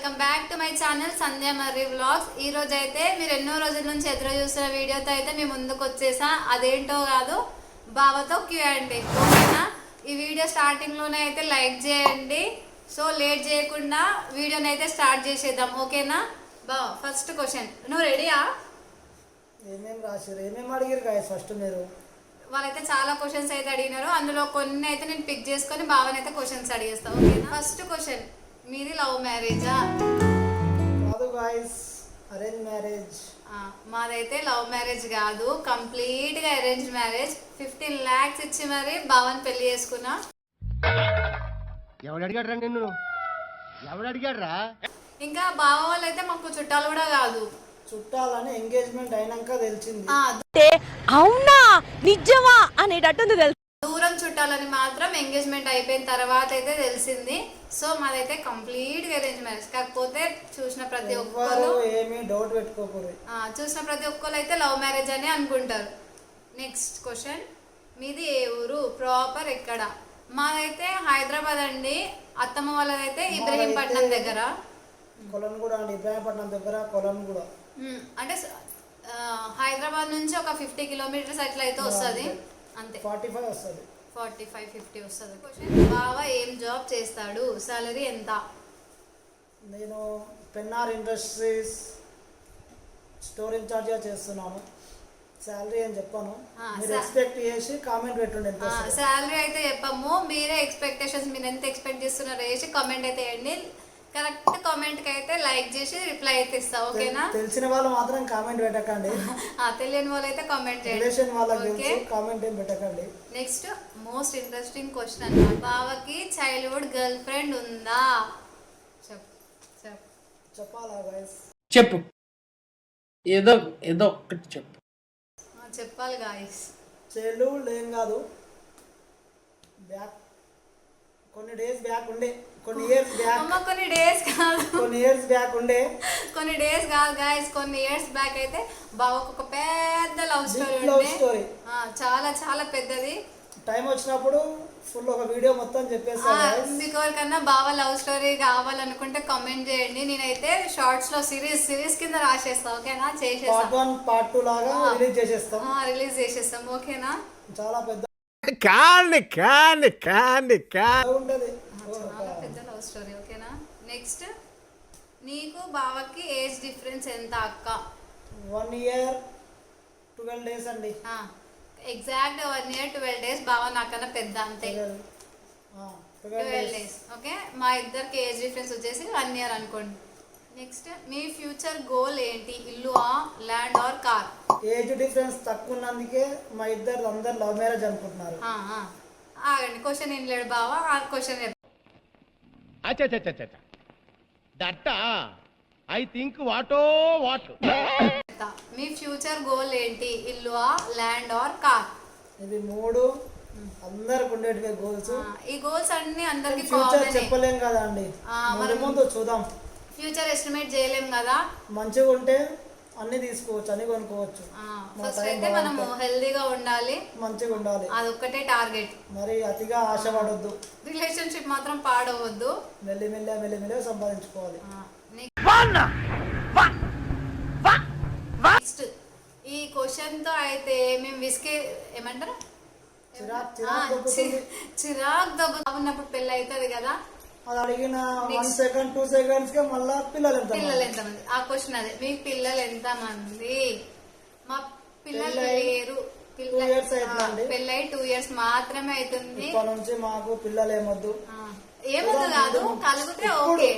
Welcome back to my channel Sandhya Marri vlogs. ఈ రోజు అయితే మీరు ఎన్నో రోజుల నుంచి ఎదురు చూస్తున్న వీడియోతో అయితే మీ ముందుకు వచ్చేసా. అదేంటో కాదు, బావతో క్యూఎండి. ఓకేనా? ఈ వీడియో స్టార్టింగ్ లోనే అయితే లైక్ చేయండి. సో లేట్ చేయకుండా వీడియోని అయితే స్టార్ట్ చేసేద్దాం. ఓకేనా బావ? ఫస్ట్ క్వశ్చన్, నువ్వు రెడీయా? ఏమేమి రాశారు, ఏమేమి అడిగారు గాయస్? ఫస్ట్ మీరు వాళ్ళైతే చాలా క్వశ్చన్స్ అయితే అడిగినారు. అందులో కొన్ని అయితే నేను పిక్ చేసుకొని బావని అయితే క్వశ్చన్స్ అడిగేస్తాను. ఓకేనా? ఫస్ట్ క్వశ్చన్, మీది లవ్ మ్యారేజా? కాదు గాయస్, అరేంజ్ మ్యారేజ్. మాదైతే లవ్ మ్యారేజ్ కాదు, కంప్లీట్ గా అరేంజ్ మ్యారేజ్. 15 lakhs ఇచ్చి మరి బావని పెళ్లి చేసుకున్నా. ఎవడు అడిగాడ్రా నిన్ను? ఎవడు అడిగాడ్రా? ఇంకా బావ వాళ్ళు అయితే మాకు చుట్టాలు కూడా కాదు. చుట్టాలని ఎంగేజ్మెంట్ అయినాక తెలిసింది. అవునా నిజమా అనేటట్టుంది తెలుసు. దూరం చుట్టాలని మాత్రం ఎంగేజ్మెంట్ అయిపోయిన తర్వాత అయితే తెలిసింది. సో మాదైతే కంప్లీట్ గా అరేంజ్ మ్యారేజ్. కాకపోతే చూసిన ప్రతి ఒక్కరు ఏమీ డౌట్ పెట్టుకోకూడదు. చూసిన ప్రతి ఒక్కరు అయితే లవ్ మ్యారేజ్ అని అనుకుంటారు. నెక్స్ట్ క్వశ్చన్, మీది ఏ ఊరు? ప్రాపర్ ఎక్కడ? మాదైతే హైదరాబాద్ అండి. అత్తమ్మ వాళ్ళదైతే ఇబ్రహీంపట్నం దగ్గర. కొలన్గూడ అండి, ఇబ్రాహీంపట్నం దగ్గర కొలన్గూడ. అంటే హైదరాబాద్ నుంచి ఒక 50 kilometers అట్లా అయితే వస్తుంది అంతే. 45 వస్తుంది. 45-50 వస్తుంది. బావ ఏం జాబ్ చేస్తాడు? సాలరీ ఎంత? నేను పెన్నార్ ఇండస్ట్రీస్ స్టోర్ ఇన్ఛార్జ్గా చేస్తున్నాను. శాలరీ అని చెప్పాను, మీరు ఎక్స్పెక్ట్ చేసి కామెంట్ పెట్టండి. శాలరీ అయితే చెప్పము, మీరే ఎక్స్పెక్టేషన్స్ మీరు ఎంత ఎక్స్పెక్ట్ చేస్తున్నారో వేసి కామెంట్ అయితే వేయండి. కరెక్ట్ కామెంట్ కి అయితే లైక్ చేసి రిప్లై అయితే ఇస్తా. ఓకేనా? తెలిసిన వాళ్ళు మాత్రం కామెంట్ పెట్టకండి. తెలియని వాళ్ళు అయితే కామెంట్ చేయండి. రిలేషన్ వాళ్ళకి కామెంట్ ఏం పెట్టకండి. నెక్స్ట్ మోస్ట్ ఇంట్రెస్టింగ్ క్వశ్చన్ అన్నమాట, బావకి చైల్డ్హుడ్ గర్ల్ ఫ్రెండ్ ఉందా? చెప్పాలా గాయస్? చెప్పు, ఏదో ఏదో ఒక్కటి చెప్పు. చెప్పాలి గాయస్. చైల్డ్హుడ్ ఏం కాదు, బ్యాక్ కొన్ని డేస్ బ్యాక్ ఉండే, కొన్ని ఇయర్స్ బ్యాక్. కొన్ని డేస్ కాదు, కొన్ని ఇయర్స్ బ్యాక్ ఉండే. కొన్ని డేస్ కాదు గాయస్, కొన్ని ఇయర్స్ బ్యాక్ అయితే బావకు ఒక పెద్ద లవ్ స్టోరీ. చాలా చాలా పెద్దది. టైం వచ్చినప్పుడు ఫుల్ ఒక వీడియో మొత్తం చెప్పేస్తాను. మీకు ఎవరికన్నా బావ లవ్ స్టోరీ కావాలనుకుంటే కామెంట్ చేయండి. నేనైతే షార్ట్స్ లో సిరీస్ కింద రాసేస్తా. ఓకేనా? చేసేస్తాం. పార్ట్ 1 పార్ట్ 2 లాగా రిలీజ్ చేసేస్తాం. ఓకేనా? చాలా పెద్ద ఉంటది, చాలా పెద్ద లవ్ స్టోరీ. ఓకేనా? నెక్స్ట్, నీకు బావకి ఏజ్ డిఫరెన్స్ ఎంత అక్క? 1 year 12 days అండి. Exact 1 year 12 days. బావ నాకన్నా పెద్ద, అంతే. 12 days. ఓకే, మా ఇద్దరికి ఏజ్ డిఫరెన్స్ వచ్చేసి 1 year అనుకోండి. నెక్స్ట్, మీ ఫ్యూచర్ గోల్ ఏంటి? ఇల్లు, land or car? Age difference తక్కువ ఉన్నందుకే మా ఇద్దరు అందరు లవ్ మ్యారేజ్ అనుకుంటున్నారు. ఆగండి, క్వశ్చన్ ఏం లేడు బావ, ఆ క్వశ్చన్ దట్ ఐ థింక్ వాటో వాట్. మీ ఫ్యూచర్ గోల్ ఏంటి? ఇల్లు, ల్యాండ్ ఆర్ కార్? ఇది 3 అందరికి ఉండేటివే గోల్స్. ఈ గోల్స్ అన్ని అందరికి ఫ్యూచర్ చెప్పలేం కదా అండి, ముందు చూద్దాం. ఫ్యూచర్ ఎస్టిమేట్ చేయలేం కదా. మంచిగా ఉంటే అన్ని తీసుకోవచ్చు, అన్ని కొనుక్కోవచ్చు. ఫస్ట్ అయితే మనము హెల్దీగా ఉండాలి, మంచిగా ఉండాలి, అదొక్కటే టార్గెట్. మరి అతిగా ఆశపడొద్దు. రిలేషన్షిప్ మాత్రం పాడవద్దు. మెల్లిమెల్లిగా సంపాదించుకోవాలి. నెక్స్ట్, ఈ క్వశ్చన్ తో అయితే మేము ఏమంటారు, చిరాక్ దబ్బున్నప్పుడు పెళ్ళి అవుతుంది కదా. అది అడిగిన 1 second 2 seconds కే మళ్ళా పిల్లలు ఎంతమంది? ఆ క్వశ్చన్ అదే, మీ పిల్లలు ఎంత మంది? మా పిల్లలు లేరు. పెళ్ళై 2 years మాత్రమే అవుతుంది. ఇప్పటి నుంచి మాకు పిల్లలు ఏమొద్దు కాదు, కలిగితే ఓకే.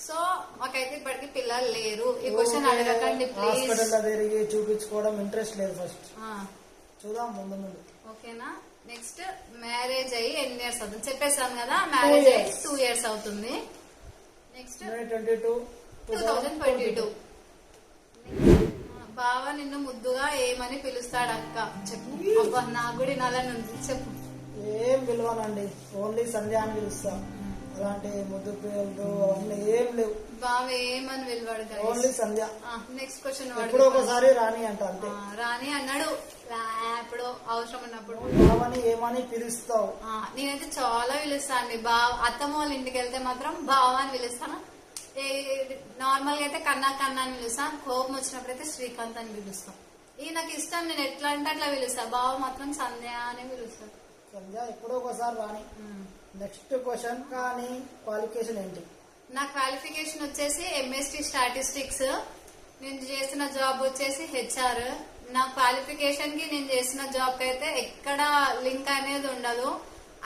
సో మాకైతే ఇప్పటికి పిల్లలు లేరు. ఈ క్వశ్చన్ అడగకండి ప్లీజ్. హాస్పిటల్ తిరిగి చూపించుకోవడం ఇంట్రెస్ట్ లేదు. ఫస్ట్ చూద్దాం ముందు. ఓకేనా? నెక్స్ట్, మ్యారేజ్ అయ్యి ఎన్ని ఇయర్స్ అవుతుంది? చెప్పేసాం కదా, మ్యారేజ్ అయ్యి 2 years అవుతుంది. నెక్స్ట్, 2022. బావ నిన్ను ముద్దుగా ఏమని పిలుస్తాడు అక్క? చెప్పు. అబ్బా, నాకు కూడా నాలని ఉంది, చెప్పు. ఏం పిలవనండి, ఓన్లీ సంధ్య అని పిలుస్తా. అలాంటి ముద్దు పేర్లు అవన్నీ ఏం లేవు. బావ ఏమని పిలవాడు? ఓన్లీ సంధ్య. నెక్స్ట్ క్వశ్చన్, ఎప్పుడో ఒకసారి రాణి అంట, అంతే. రాణి అన్నాడు ఎప్పుడో అవసరం ఉన్నప్పుడు. బావని ఏమని పిలుస్తావు? నేనైతే చాలా పిలుస్తా అండి. అత్తమ్మ వాళ్ళ ఇంటికి వెళ్తే మాత్రం బావ అని పిలుస్తాను. నార్మల్గా అయితే కన్నా కన్నా అని పిలుస్తా, కోపం వచ్చినప్పుడు అయితే శ్రీకాంత్ అని పిలుస్తాం. ఇది నాకు ఇష్టం, నేను ఎట్లా అంటే అట్లా పిలుస్తా. బావ మాత్రం సంధ్య అని పిలుస్తాను. సంధ్య ఎప్పుడో ఒకసారి రాని. నెక్స్ట్ క్వశ్చన్, కానీ క్వాలిఫికేషన్ ఏంటి? నా క్వాలిఫికేషన్ వచ్చేసి ఎంఎస్టీ స్టాటిస్టిక్స్. నేను చేసిన జాబ్ వచ్చేసి హెచ్ఆర్. నా క్వాలిఫికేషన్ కి నేను చేసిన జాబ్ కి అయితే ఎక్కడ లింక్ అనేది ఉండదు.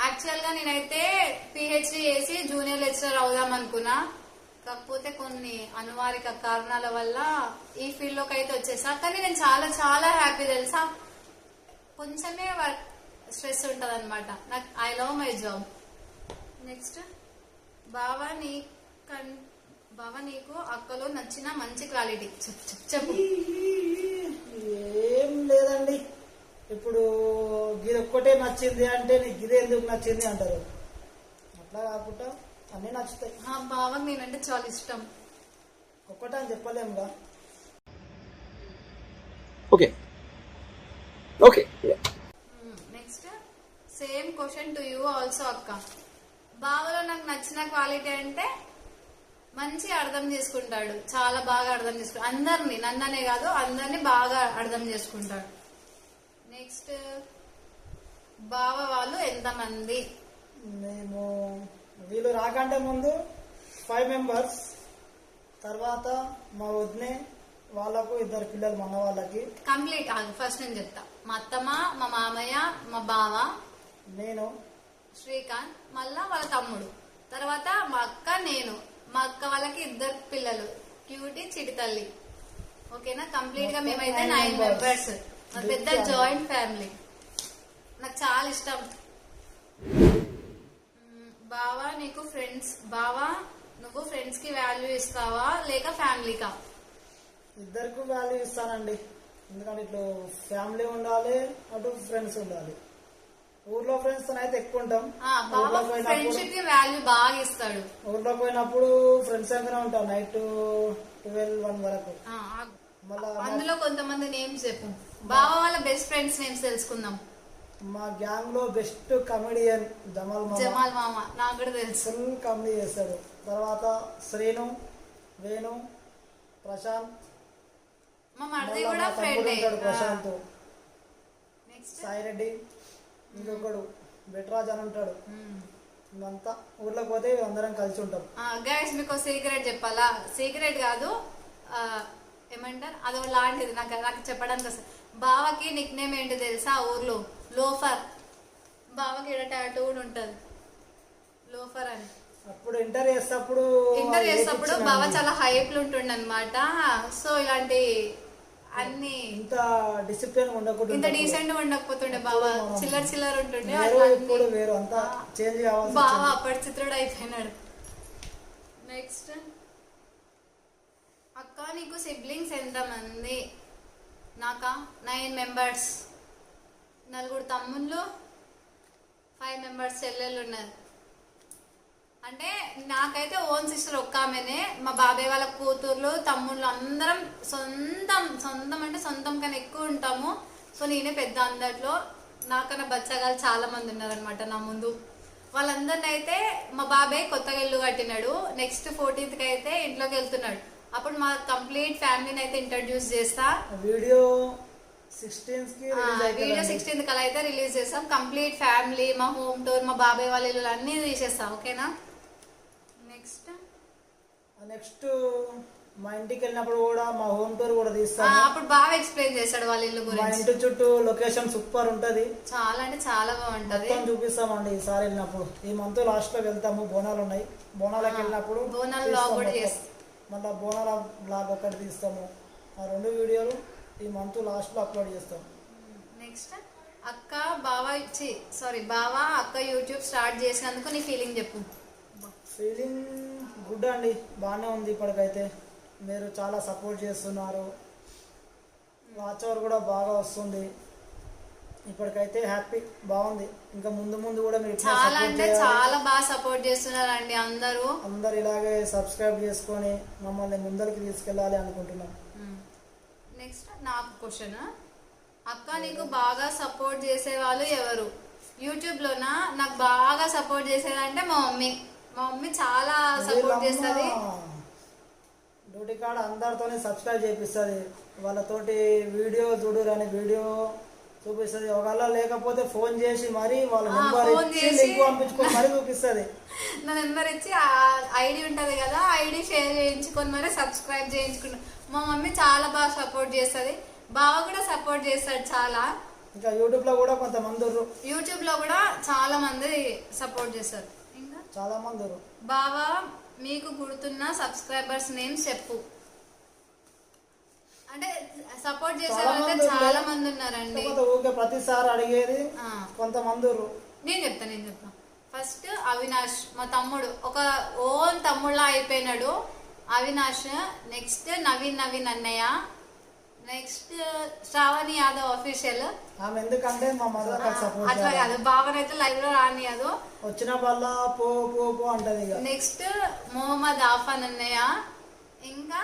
యాక్చువల్ గా నేనైతే పిహెచ్డి చేసి జూనియర్ లెక్చరర్ అవుదాం అనుకున్నా. కాకపోతే కొన్ని అనివార్య కారణాల వల్ల ఈ ఫీల్డ్ లోకి అయితే వచ్చేసా. కానీ నేను చాలా చాలా హ్యాపీ తెలుసా. కొంచెమే వర్క్ స్ట్రెస్ ఉంటది అనమాట. నాకు I love my job. Next, బావ నీకు అక్కలో నచ్చిన మంచి క్వాలిటీ చెప్పు. ఏం లేదండి, ఇప్పుడు గిది ఒక్కటే నచ్చింది అంటే నీకు గిదే ఎందుకు నచ్చింది అంటారు. అట్లా కాకుండా అన్నీ నచ్చుతాయి. బావకి నేనంటే చాలా ఇష్టం. ఒక్కటే అని చెప్పలేముగా. Okay okay. Next, same question to you also అక్క. బావలో నాకు నచ్చిన క్వాలిటీ అంటే మంచి అర్థం చేసుకుంటాడు, చాలా బాగా అర్థం చేసుకుంటాడు. అందరినీ, నన్ననే కాదు అందరినీ బాగా అర్థం చేసుకుంటాడు. నెక్స్ట్, బావ వాళ్ళు ఎంతమంది? మేము వీళ్ళు రాకంటే ముందు 5 మెంబర్స్. తర్వాత మా వదినే వాళ్ళకు 2 పిల్లలు, మన వాళ్ళకి. కంప్లీట్ ఫస్ట్ నేను చెప్తా. మా అత్తమ్మ, మా మామయ్య, మా బావ, నేను, శ్రీకాంత్, మళ్ళా వాళ్ళ తమ్ముడు, తర్వాత మా అక్క, నేను. మా అక్క వాళ్ళకి 2 పిల్లలు, క్యూటీ, చిటి తల్లి. ఓకేనా? కంప్లీట్ గా మేమైతే 9 మెంబర్స్. పెద్ద జాయింట్ ఫ్యామిలీ. నాకు చాలా ఇష్టం. బావా నీకు ఫ్రెండ్స్, బావా నువ్వు ఫ్రెండ్స్ కి వాల్యూ ఇస్తావా లేక ఫ్యామిలీకా? ఇద్దరికి వాల్యూ ఇస్తానండి. ఎందుకంటే ఇట్లు ఫ్యామిలీ ఉండాలి, అటు ఫ్రెండ్స్ ఉండాలి. ఊర్లో ఫ్రెండ్స్ తో అయితే ఎక్కువ ఉంటాం. ఫ్రెండ్షిప్ కి వాల్యూ బాగా ఇస్తాడు. ఊర్లో పోయినప్పుడు ఫ్రెండ్స్ దగ్గర ఉంటాం నైట్ 12-1 వరకు. అందులో కొంతమంది నేమ్స్ చెప్పు. బావ వాళ్ళ బెస్ట్ ఫ్రెండ్స్ నేమ్స్ తెలుసుకుందాం. మా గ్యాంగ్ లో బెస్ట్ కమెడియన్ జమాల్ మామ, నాకు కూడా తెలుసు. ఫుల్ కామెడీ చేస్తాడు. తర్వాత శ్రీను, వేణు, ప్రశాంత్, మా మరిది కూడా ఫ్రెండ్. ప్రశాంత్, సాయిరెడ్డి, ఇంకొకడు బెట్రాజ్ అని ఉంటాడు. మేమంతా ఊర్లో పోతే అందరం కలిసి ఉంటాం. గైస్ మీకు సీక్రెట్ చెప్పాలా? సీక్రెట్ కాదు, ఏమంటారు, అదో లాంటిది. నాకు చెప్పడానికి వస్తుంది. బావకి నిక్ నేమ్ ఏంటి తెలుసా ఊర్లో? లోఫర్. బావకి ఇక్కడ టాటూ కూడా ఉంటది, లోఫర్ అని. అప్పుడు ఇంటర్ చేసేటప్పుడు బావ చాలా హైప్లు ఉంటుండే అనమాట. సో ఇలాంటి అన్ని ఇంత డిసిప్లిన్ ఉండకూడదు, ఇంత డీసెంట్ ఉండకపోతుండే బావ. చిల్లర ఉంటుండే. ఇప్పుడు వేరు అంతా చేంజ్ కావాలి. బావ అపరిచితుడు అయిపోయినాడు. నెక్స్ట్, అక్క నీకు సిబ్లింగ్స్ ఎంతమంది? నాకా 9 మెంబర్స్. 4 తమ్ముళ్ళు, 5 మెంబర్స్ చెల్లెళ్ళు ఉన్నారు. అంటే నాకైతే ఓన్ సిస్టర్ ఒక్క ఆమెనే. మా బాబాయ్ వాళ్ళ కూతుర్లు, తమ్ముళ్ళు అందరం సొంతం అంటే సొంతం కన్నా ఎక్కువ ఉంటాము. సో నేనే పెద్ద అందట్లో. నాకన్నా బచ్చగాలు చాలా మంది ఉన్నారనమాట నా ముందు. వాళ్ళందరిని అయితే మా బాబాయ్ కొత్తగా ఇల్లు కట్టినాడు. నెక్స్ట్ 14th కి అయితే ఇంట్లోకి వెళ్తున్నాడు. అప్పుడు మా కంప్లీట్ ఫ్యామిలీని అయితే ఇంట్రడ్యూస్ చేస్తా. వీడియో 16th కలా అయితే రిలీజ్ చేస్తాం. కంప్లీట్ ఫ్యామిలీ, మా హోమ్ టూర్, మా బాబాయ్ వాళ్ళ ఇల్లు అన్ని తీసేస్తాం. ఓకేనా? నెక్స్ట్ మా ఇంటికి వెళ్ళినప్పుడు కూడా మా హోమ్ టూర్ కూడా తీస్తాం. అప్పుడు బాగా ఎక్స్ప్లెయిన్ చేస్తాడు వాళ్ళ ఇల్లు గురించి. మా ఇంటి చుట్టూ లొకేషన్ సూపర్ ఉంటది. చాలా అంటే చాలా బాగుంటది. చూపిస్తామండి ఈసారి వెళ్ళినప్పుడు. ఈ మంత్ లాస్ట్ లో వెళ్తాము. బోనాలు ఉన్నాయి, బోనాలకు వెళ్ళినప్పుడు బోనాలు బ్లాగ్ కూడా చేస్తాం. మళ్ళీ బోనాల బ్లాగ్ ఒకటి తీస్తాము. ఆ 2 వీడియోలు ఈ మంత్ లాస్ట్ లో అప్లోడ్ చేస్తాం. నెక్స్ట్, బావ అక్క యూట్యూబ్ స్టార్ట్ చేసినందుకు నీ ఫీలింగ్ చెప్పు. ఫీలింగ్ గుడ్ అండి, బాగానే ఉంది. ఇప్పటికైతే మీరు చాలా సపోర్ట్ చేస్తున్నారు. వాచ్ అవర్ కూడా బాగా వస్తుంది. ఇప్పటికైతే హ్యాపీ, బాగుంది. ఇంకా ముందు కూడా మీరు చాలా అంటే చాలా బాగా సపోర్ట్ చేస్తున్నారండి అందరూ ఇలాగే సబ్స్క్రైబ్ చేసుకొని మమ్మల్ని ముందరికి తీసుకెళ్ళాలి అనుకుంటున్నాం. నెక్స్ట్ నాకు క్వశ్చన్, అక్క నీకు బాగా సపోర్ట్ చేసే వాళ్ళు ఎవరు యూట్యూబ్ లోనా? నాకు బాగా సపోర్ట్ చేసేదంటే మా మమ్మీ చాలా సపోర్ట్ చేస్తుంది. డ్యూటీ కాడ అందరితోనే సబ్స్క్రైబ్ చేపిస్తుంది, వాళ్ళతోటి వీడియో చూడురని వీడియో చూపిస్తుంది. ఒకవేళ లేకపోతే ఫోన్ చేసి మరి వాళ్ళ నెంబర్ ఫోన్ ఇచ్చి చేసి లింక్ పంపించుకొని మరి చూపిస్తుంది. నా నెంబర్ ఇచ్చి ఆ ఐడి ఉంటది కదా, ఐడి షేర్ చేయించుకొని మరి సబ్స్క్రైబ్ చేయించుకున్నా. మా మమ్మీ చాలా బాగా సపోర్ట్ చేస్తుంది, బావ కూడా సపోర్ట్ చేస్తాడు చాలా. ఇంకా యూట్యూబ్ లో కూడా కొంతమంది ఉర్రు, యూట్యూబ్ లో కూడా చాలా మంది సపోర్ట్ చేస్తారు. ఇంకా చాలా మంది ఉర్రు. బావా మీకు గుర్తున్న సబ్స్క్రైబర్స్ నేమ్స్ చెప్పు. అంటే సపోర్ట్ చేసే వాళ్ళైతే చాలా మంది ఉన్నారండి. ఊరికే ప్రతిసారి అడిగేది కొంతమంది ఉర్రు. నేను చెప్తా. ఫస్ట్ అవినాష్, మా తమ్ముడు, ఒక ఓన్ తమ్ముళ్ళ అయిపోయినాడు అవినాష్. నెక్స్ట్ నవీన్ అన్నయ్య. Next Shravani Yadav official. ఆమె ఎందుకంటే మా మదర్ సపోర్ట్ అట్లా కాదు, బావనైతే లైవ్ లో రానియదు, వచ్చిన వల్ల పో పో పో అంటది. నెక్స్ట్ మొహమ్మద్ ఆఫాన్ అన్నయ్య. ఇంకా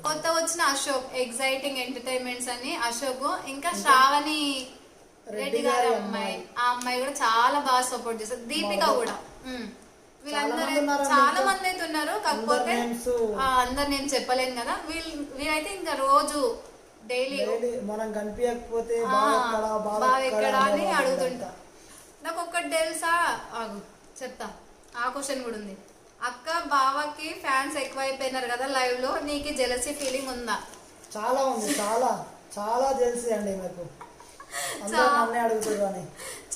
కొత్తగా వచ్చిన అశోక్, ఎగ్జైటింగ్ ఎంటర్టైన్మెంట్స్ అని అశోక్. ఇంకా శ్రావణి రెడ్డి గారి అమ్మాయి, ఆ అమ్మాయి కూడా చాలా బాగా సపోర్ట్ చేస్తారు. దీపిక కూడా. వీళ్ళందరూ చాలా మంది అయితే ఉన్నారు, కాకపోతే అందరు నేను చెప్పలేను కదా. వీళ్ళైతే ఇంకా రోజు డైలీ మనం కనిపించకపోతే బాగా ఎక్కడ అని అడుగుతుంటా. నాకు ఒక్కటి తెలుసా, చెప్తా, ఆ క్వశ్చన్ కూడా ఉంది. అక్క బావకి ఫ్యాన్స్ ఎక్కువ అయిపోయినారు కదా లైవ్ లో, నీకు జెలసీ ఫీలింగ్ ఉందా? చాలా ఉంది, చాలా చాలా జెలసీ అండి నాకు. అడుగుతారు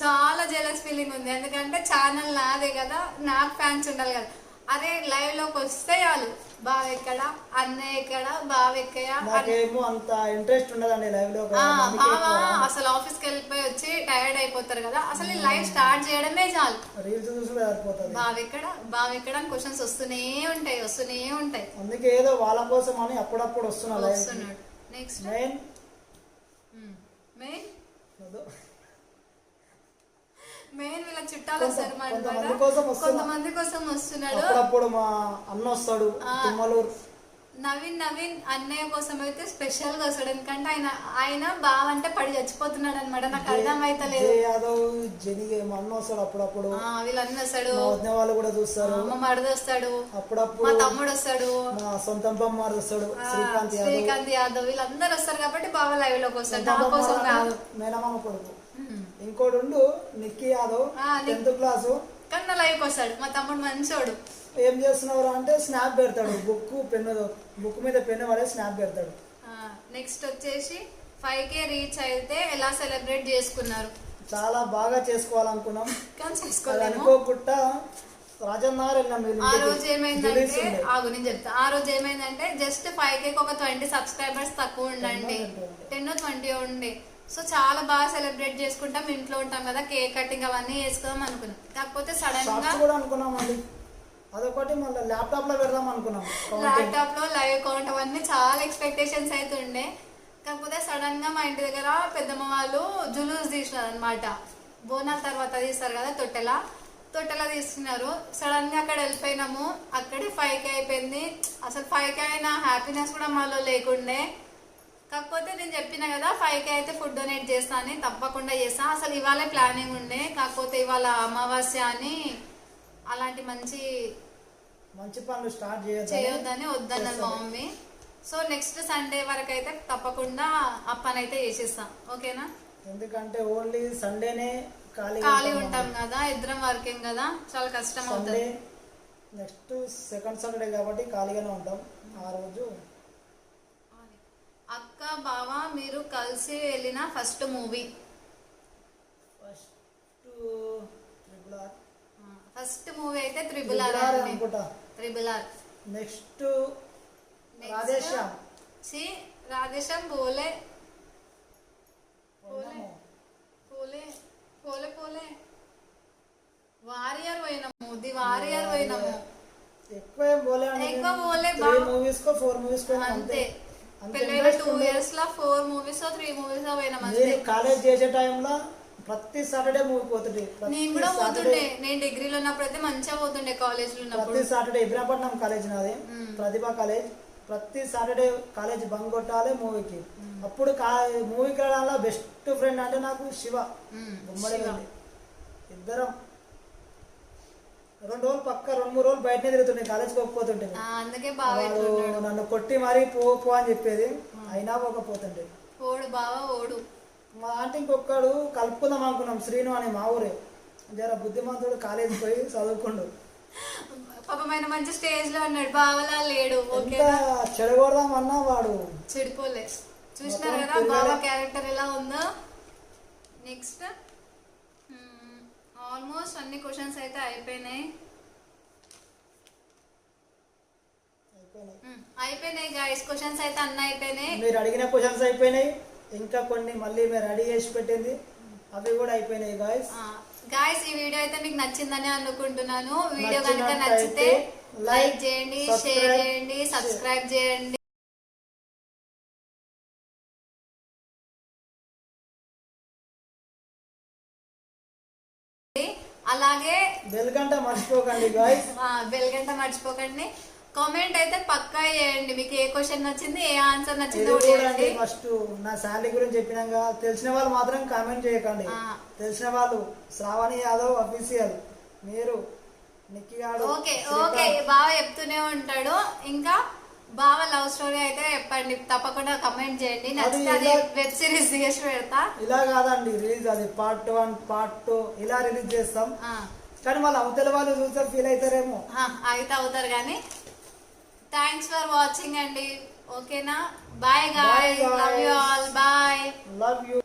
చాలా జెలస్ ఫీలింగ్ ఉంది, ఎందుకంటే ఛానల్ నాదే కదా, నాకు ఫ్యాన్స్ ఉండాలి కదా. అరే లైవ్ లోకి వస్తే చాలు, బావ ఎక్కడ, అన్నయ్య ఎక్కడ, బావ ఎక్కయా, అంత ఇంట్రెస్ట్ ఉండదండి లైవ్ లో. బావ అసలు ఆఫీస్ కి వెళ్ళిపోయి వచ్చి టైర్డ్ అయిపోతారు కదా, అసలు లైవ్ స్టార్ట్ చేయడమే చాలు. రీల్స్ చూసి బావ ఎక్కడ అని క్వశ్చన్స్ వస్తూనే ఉంటాయి. అందుకే ఏదో వాళ్ళ కోసం అని అప్పుడప్పుడు వస్తున్నాడు. నెక్స్ట్ మెయిన్ వీళ్ళ చుట్టాలు వస్తారు, కొంతమంది కోసం వస్తున్నాడు. అప్పుడప్పుడు మా అన్న వస్తాడు తుమ్మలూరు. నవీన్ అన్నయ్య కోసం అయితే స్పెషల్ గా వస్తాడు, ఎందుకంటే ఆయన బావ అంటే పడి చచ్చిపోతున్నాడు అనమాట. నాకు అర్థం అయితే లేదు. మా అన్న వస్తాడు అప్పుడప్పుడు, వీళ్ళన్నీ వస్తాడు, వాళ్ళు కూడా చూస్తారు. మా మరిది వస్తాడు, అప్పుడప్పుడు మా తమ్ముడు వస్తాడు, మా సొంత బామ్మారు వస్తాడు, శ్రీకాంత్ యాదవ్. వీళ్ళందరూ వస్తారు కాబట్టి బావ లైవ్ లోకి వస్తాడు. నా కోసం మేనమామ కొడుకు ఇంకోటి ఉండు, నిక్కీ యాదవ్, 10th క్లాసు, కన్నా లైవ్ వస్తాడు. మా తమ్ముడు మంచోడు. ఏం చేస్తున్నారు అంటే స్నాప్ పెడతాడు, బుక్ మీద పెన్ను పడే స్నాప్ పెడతాడు. నెక్స్ట్ వచ్చేసి 5K రీచ్ అయితే ఎలా సెలబ్రేట్ చేసుకున్నారు? చాలా బాగా చేసుకోవాలనుకున్నాం, కానీ చేసుకోలేదు. అనుకోకుండా ఆ రోజు ఏమైందంటే నేను చెప్తా. ఆ రోజు ఏమైందంటే జస్ట్ 5K ఒక 20 సబ్స్క్రైబర్స్ తక్కువ ఉండండి, 10 20 ఉండే. సో చాలా బాగా సెలబ్రేట్ చేసుకుంటాం, ఇంట్లో ఉంటాం కదా, కేక్ కటింగ్ అవన్నీ చేసుకుందాం అనుకున్నాం. కాకపోతే సడన్ గా అదొకటి మళ్ళీ ల్యాప్టాప్ లో పెడదాం అనుకున్నాం. ల్యాప్టాప్ లో లైవ్ కౌంట్ అవన్నీ చాలా ఎక్స్పెక్టేషన్స్ అయితే ఉండే. కాకపోతే సడన్ గా మా ఇంటి దగ్గర పెద్దమ్మ వాళ్ళు జులూస్ తీసినారు అనమాట. బోనాల తర్వాత తీస్తారు కదా, తొట్టెలా తీస్తున్నారు. సడన్ గా అక్కడ వెళ్ళిపోయినాము, అక్కడే 5K అయిపోయింది. అసలు 5K అయినా హ్యాపీనెస్ కూడా మాలో లేకుండే. కాకపోతే నేను చెప్పిన కదా 5K అయితే ఫుడ్ డొనేట్ చేస్తా అని, తప్పకుండా చేస్తా. అసలు ఇవాళే ప్లానింగ్ ఉండే, కాకపోతే ఇవాళ అమావాస్య అని అలాంటి మంచి పనులు స్టార్ట్ చేయొద్దని వద్దన్నారు మా మమ్మీ. సో నెక్స్ట్ సండే వరకు అయితే తప్పకుండా ఆ పని అయితే చేసేస్తాం, ఓకేనా? ఎందుకంటే ఓన్లీ సండేనే ఖాళీ ఉంటాం కదా, ఇద్దరం వర్కింగ్ కదా, చాలా కష్టం అవుతుంది. నెక్స్ట్ సెకండ్ సండే కాబట్టి ఖాళీగానే ఉంటాం ఆ రోజు. అక్క బావ మీరు కలిసి వెళ్ళిన ఫస్ట్ మూవీ? ఫస్ట్ మూవీ అయితే త్రిబుల్ ఆర్. నెక్స్ట్ రాధేశ్యామ్ బోలే వారియర్ పోయినాము, ది వారియర్ పోయినాము. ఎక్కువ పోలే, 4 మూవీస్ అంతే. పెళ్ళైన 2 years లో 4 movies 3 movies పోయినాం అంతే. కాలేజ్ చేసే టైంలో ప్రతి సాటర్డే మూవీ పోతుండే. నేను కూడా పోతుండే, నేను డిగ్రీలో ఉన్నప్పుడు అయితే మంచిగా పోతుండే. కాలేజ్ లో ఉన్నప్పుడు ప్రతి సాటర్డే ఇబ్రాపట్నం కాలేజ్ నాది, ప్రతిభా కాలేజ్. ప్రతి సాటర్డే కాలేజ్ బంక్ కొట్టాలి మూవీకి. అప్పుడు మూవీకి వెళ్ళాలా బెస్ట్ ఫ్రెండ్ అంటే నాకు శివ. గుమ్మడి ఇద్దరం 2 రోజులు పక్క 2-3 రోజులు బయటనే తిరుగుతుండే, కాలేజ్కి పోకపోతుంటే. అందుకే బావ వాడు ఇట్లున్నాడు. నన్ను కొట్టి మరీ పో అని చెప్పేది, అయినా పోకపోతుండే. ఓడు బావ ఓడు. మా ఆంటీ ఇంకొకడు కలుపుకుందాం అనుకున్నాం, శ్రీను అని మా ఊరే, జర బుద్ధిమంతుడు, కాలేజీకి పోయి చదువుకుండు. పాపమైన మంచి స్టేజ్ లో ఉన్నాడు, బావలా లేడు. ఎంత ఓకేనా, చెడగొడదామన్నా వాడు చెడిపోలే. చూసినారు కదా బావ క్యారెక్టర్ ఎలా ఉందో. నెక్స్ట్ ఆల్మోస్ట్ అన్ని క్వశ్చన్స్ అయితే అయిపోయినాయి. అయిపోయినాయి గైస్, క్వశ్చన్స్ అయితే అన్ని అయిపోయినాయి. మీరు అడిగిన క్వశ్చన్స్ అయిపోయినాయి, ఇంకా కొన్ని మళ్ళీ మీరు రెడీ చేసి పెట్టింది అవి కూడా అయిపోయినాయి గాయస్. గాయస్ ఈ వీడియో అయితే మీకు నచ్చిందని అనుకుంటున్నాను. వీడియో కనుక నచ్చితే లైక్ చేయండి, షేర్ చేయండి, సబ్స్క్రైబ్ చేయండి. అలాగే బెల్ గంట మర్చిపోకండి గాయస్. బెల్ గంట మర్చిపోకండి. కామెంట్ అయితే పక్కా చేయండి, మీకు ఏ క్వశ్చన్ నచ్చింది, ఏ ఆన్సర్ నచ్చింది కూడా చేయండి. ఫస్ట్ నా శాలరీ గురించి చెప్పినాక తెలిసిన వాళ్ళు మాత్రం కామెంట్ చేయకండి. తెలిసిన వాళ్ళు శ్రావణి యాదవ్ అఫీషియల్, మీరు నిక్కీ గాడు. ఓకే ఓకే, బావ చెప్తూనే ఉంటాడు. ఇంకా బావ లవ్ స్టోరీ అయితే చెప్పండి, తప్పకుండా కమెంట్ చేయండి. నచ్చితే అది వెబ్ సిరీస్ చేసి పెడతా. ఇలా కాదండి రిలీజ్, అది పార్ట్ 1 పార్ట్ 2 ఇలా రిలీజ్ చేస్తాం. కానీ వాళ్ళు అవతల వాళ్ళు చూస్తే ఫీల్ అవుతారేమో. అయితే అవుతారు కానీ. థ్యాంక్స్ ఫర్ వాచింగ్ అండి. ఓకేనా, bye guys, love you all, bye. Love you.